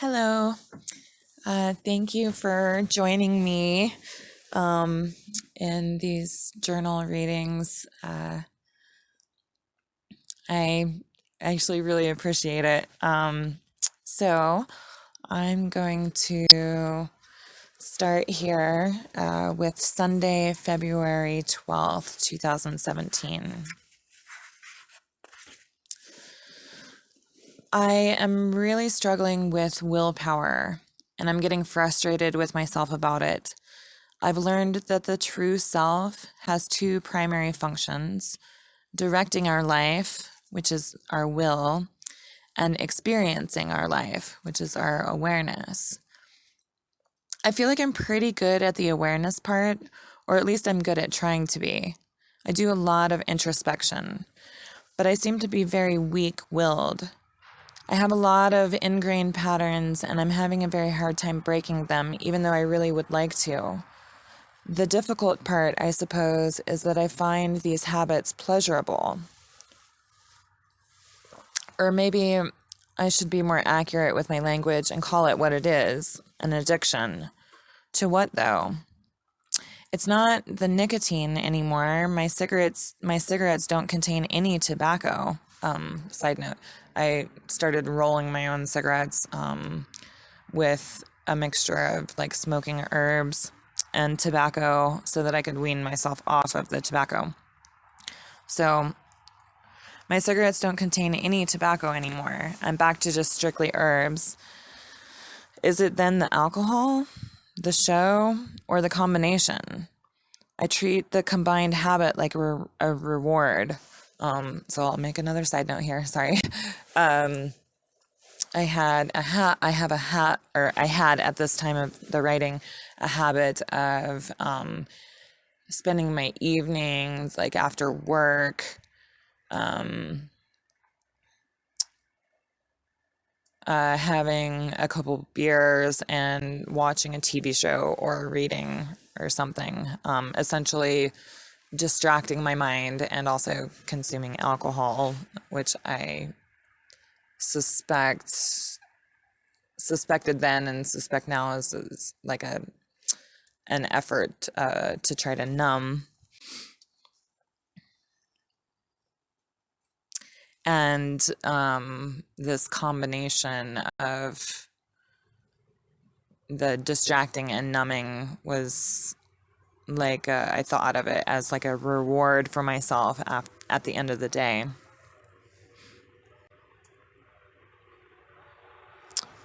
Hello. Thank you for joining me in these journal readings. I actually really appreciate it. So I'm going to start here with Sunday, February 12th, 2017. I am really struggling with willpower, and I'm getting frustrated with myself about it. I've learned that the true self has two primary functions: directing our life, which is our will, and experiencing our life, which is our awareness. I feel like I'm pretty good at the awareness part, or at least I'm good at trying to be. I do a lot of introspection, but I seem to be very weak willed. I have a lot of ingrained patterns, and I'm having a very hard time breaking them, even though I really would like to. The difficult part, I suppose, is that I find these habits pleasurable. Or maybe I should be more accurate with my language and call it what it is, an addiction. To what, though? It's not the nicotine anymore. My cigarettes don't contain any tobacco. Side note, I started rolling my own cigarettes with a mixture of like smoking herbs and tobacco so that I could wean myself off of the tobacco. So my cigarettes don't contain any tobacco anymore. I'm back to just strictly herbs. Is it then the alcohol, the show, or the combination? I treat the combined habit like a reward. So I'll make another side note here. Sorry. I had at this time of the writing a habit of spending my evenings like after work, having a couple beers and watching a TV show or reading or something, essentially distracting my mind and also consuming alcohol, which I suspected then and suspect now is like an effort to try to numb. And this combination of the distracting and numbing was like I thought of it as like a reward for myself at the end of the day.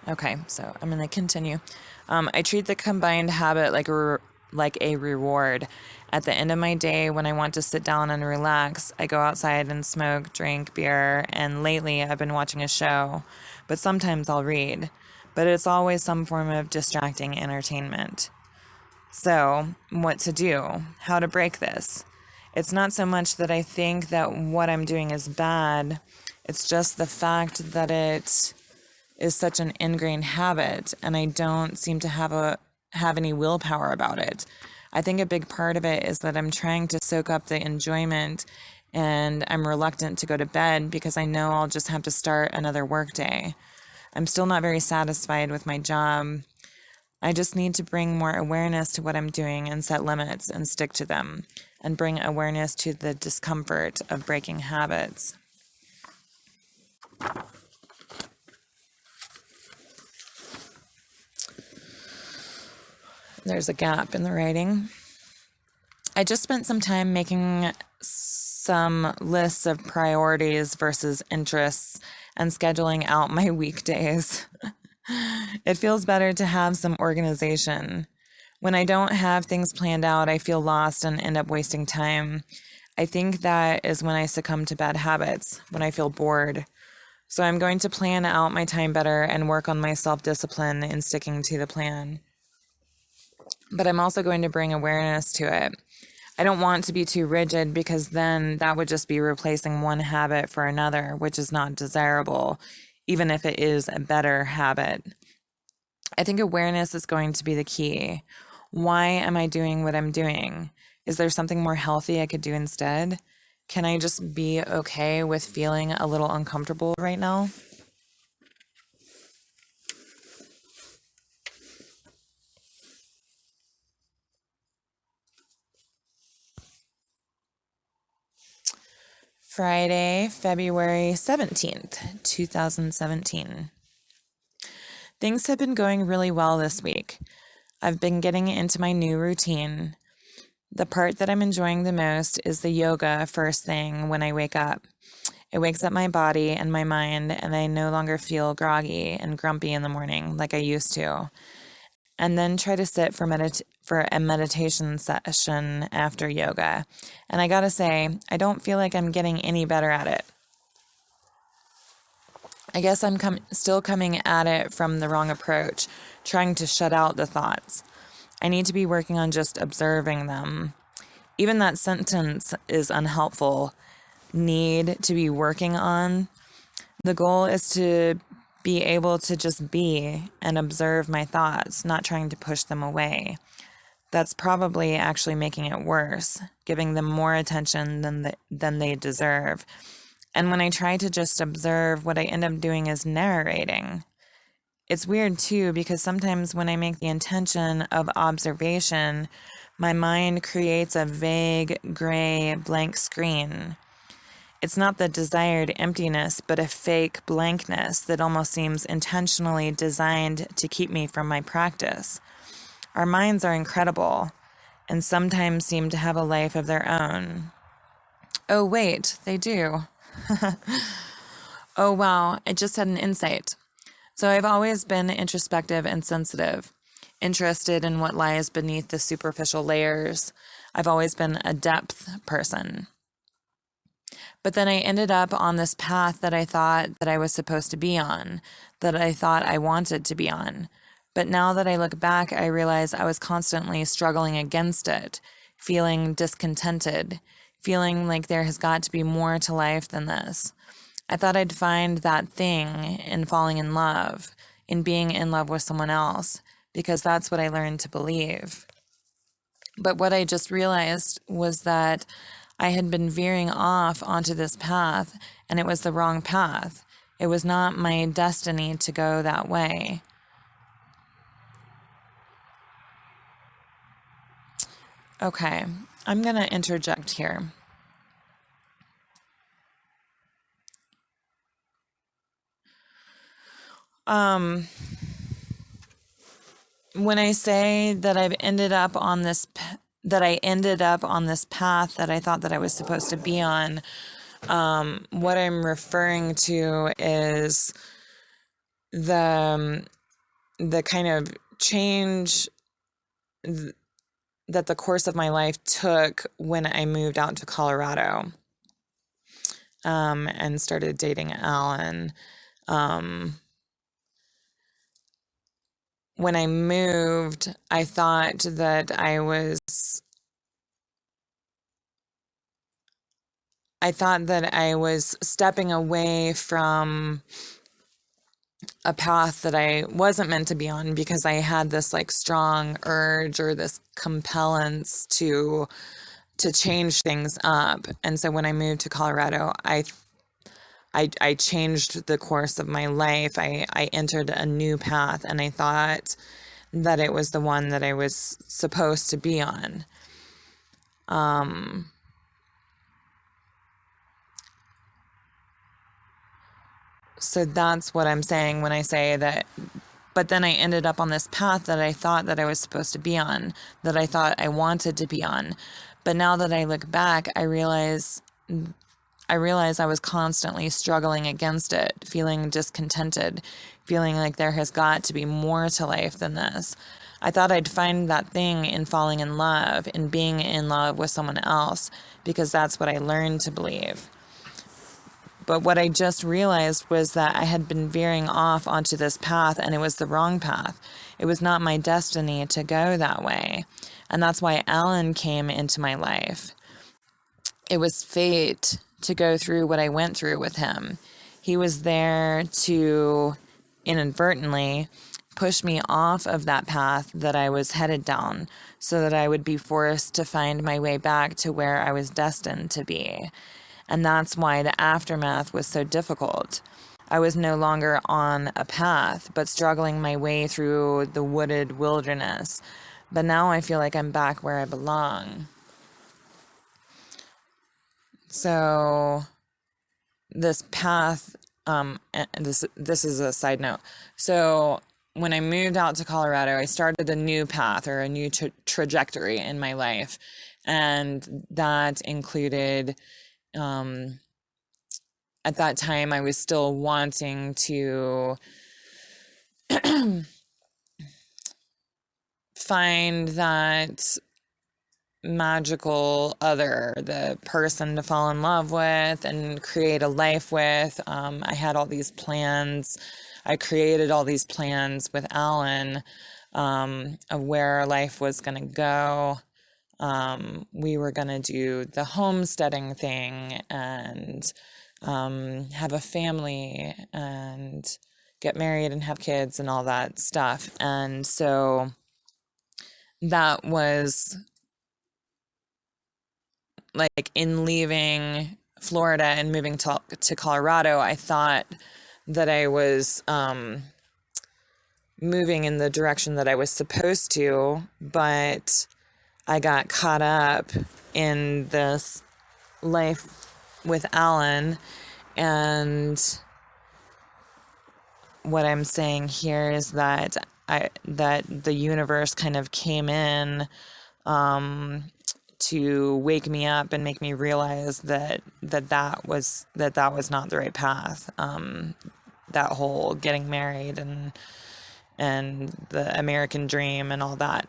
Okay, so I'm going to continue. I treat the combined habit like a reward. At the end of my day, when I want to sit down and relax, I go outside and smoke, drink beer, and lately I've been watching a show, but sometimes I'll read. But it's always some form of distracting entertainment. So, what to do? How to break this? It's not so much that I think that what I'm doing is bad, it's just the fact that it is such an ingrained habit, and I don't seem to have any willpower about it. I think a big part of it is that I'm trying to soak up the enjoyment, and I'm reluctant to go to bed because I know I'll just have to start another workday. I'm still not very satisfied with my job. I just need to bring more awareness to what I'm doing and set limits and stick to them, and bring awareness to the discomfort of breaking habits. There's a gap in the writing. I just spent some time making some lists of priorities versus interests and scheduling out my weekdays. It feels better to have some organization. When I don't have things planned out, I feel lost and end up wasting time. I think that is when I succumb to bad habits, when I feel bored. So I'm going to plan out my time better and work on my self-discipline in sticking to the plan. But I'm also going to bring awareness to it. I don't want to be too rigid because then that would just be replacing one habit for another, which is not desirable, even if it is a better habit. I think awareness is going to be the key. Why am I doing what I'm doing? Is there something more healthy I could do instead? Can I just be okay with feeling a little uncomfortable right now? Friday, February 17th, 2017. Things have been going really well this week. I've been getting into my new routine. The part that I'm enjoying the most is the yoga first thing when I wake up. It wakes up my body and my mind, and I no longer feel groggy and grumpy in the morning like I used to. And then try to sit for a meditation session after yoga. And I gotta say, I don't feel like I'm getting any better at it. I guess I'm still coming at it from the wrong approach, trying to shut out the thoughts. I need to be working on just observing them. Even that sentence is unhelpful. Need to be working on. The goal is to be able to just be and observe my thoughts, not trying to push them away. That's probably actually making it worse, giving them more attention than they deserve. And when I try to just observe, what I end up doing is narrating. It's weird too, because sometimes when I make the intention of observation, my mind creates a vague, gray, blank screen. It's not the desired emptiness, but a fake blankness that almost seems intentionally designed to keep me from my practice. Our minds are incredible, and sometimes seem to have a life of their own. Oh, wait, they do. Oh, wow, I just had an insight. So I've always been introspective and sensitive, interested in what lies beneath the superficial layers. I've always been a depth person. But then I ended up on this path that I thought that I was supposed to be on, that I thought I wanted to be on. But now that I look back, I realize I was constantly struggling against it, feeling discontented, feeling like there has got to be more to life than this. I thought I'd find that thing in falling in love, in being in love with someone else, because that's what I learned to believe. But what I just realized was that I had been veering off onto this path, and it was the wrong path. It was not my destiny to go that way. Okay, I'm going to interject here. When I say that I ended up on this path that I thought that I was supposed to be on, what I'm referring to is the kind of change that the course of my life took when I moved out to Colorado, and started dating Alan. When I moved, I thought that I was stepping away from a path that I wasn't meant to be on, because I had this like strong urge or this compellence to change things up. And so when I moved to Colorado, I changed the course of my life. I entered a new path, and I thought that it was the one that I was supposed to be on. So that's what I'm saying when I say that. But then I ended up on this path that I thought that I was supposed to be on, that I thought I wanted to be on. But now that I look back, I realize I was constantly struggling against it, feeling discontented, feeling like there has got to be more to life than this. I thought I'd find that thing in falling in love, in being in love with someone else, because that's what I learned to believe. But what I just realized was that I had been veering off onto this path, and it was the wrong path. It was not my destiny to go that way. And that's why Alan came into my life. It was fate to go through what I went through with him. He was there to inadvertently push me off of that path that I was headed down, so that I would be forced to find my way back to where I was destined to be. And that's why the aftermath was so difficult. I was no longer on a path, but struggling my way through the wooded wilderness. But now I feel like I'm back where I belong. So this path, and this is a side note. So when I moved out to Colorado, I started a new path or a new trajectory in my life. And that included, at that time, I was still wanting to find that magical other, the person to fall in love with and create a life with. I had all these plans. I created all these plans with Alan, of where our life was going to go. We were going to do the homesteading thing and have a family and get married and have kids and all that stuff. And so that was like in leaving Florida and moving to Colorado, I thought that I was moving in the direction that I was supposed to, but I got caught up in this life with Alan. And what I'm saying here is that the universe kind of came in to wake me up and make me realize that was not the right path. That whole getting married and the American dream and all that.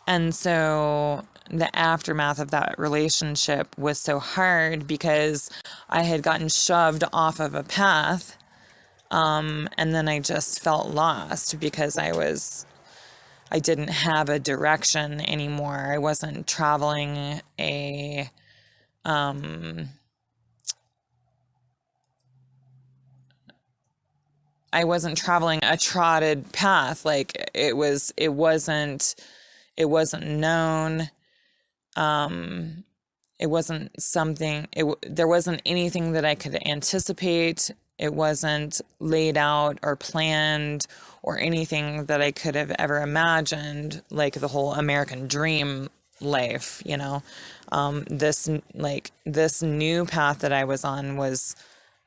And so the aftermath of that relationship was so hard because I had gotten shoved off of a path. And then I just felt lost because I didn't have a direction anymore. I wasn't traveling a trotted path. Like it wasn't known. It wasn't something, there wasn't anything that I could anticipate. It wasn't laid out or planned or anything that I could have ever imagined, like the whole American dream life, this new path that I was on was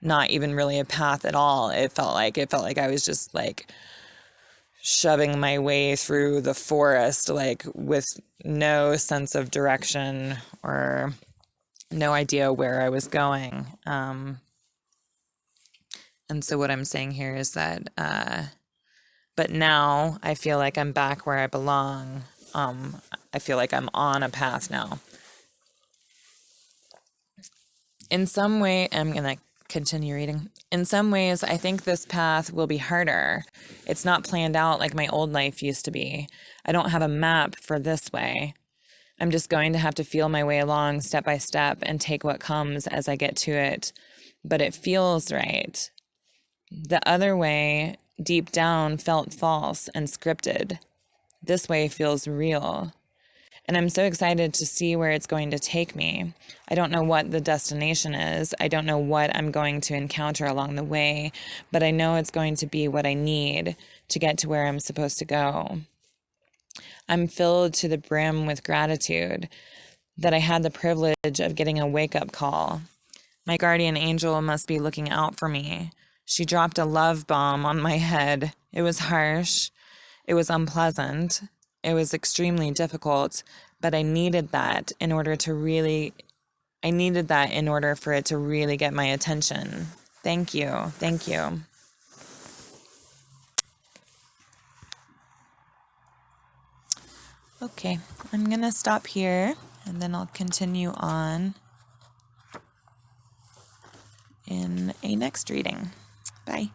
not even really a path at all. It felt like I was just like shoving my way through the forest, like with no sense of direction or no idea where I was going. And so what I'm saying here is that, but now I feel like I'm back where I belong. I feel like I'm on a path now. In some way, I'm going to continue reading. In some ways, I think this path will be harder. It's not planned out like my old life used to be. I don't have a map for this way. I'm just going to have to feel my way along step by step and take what comes as I get to it. But it feels right. The other way, deep down, felt false and scripted. This way feels real. And I'm so excited to see where it's going to take me. I don't know what the destination is. I don't know what I'm going to encounter along the way, but I know it's going to be what I need to get to where I'm supposed to go. I'm filled to the brim with gratitude that I had the privilege of getting a wake-up call. My guardian angel must be looking out for me. She dropped a love bomb on my head. It was harsh. It was unpleasant. It was extremely difficult, but I needed that in order for it to really get my attention. Thank you. Thank you. Okay, I'm going to stop here and then I'll continue on in a next reading. Bye.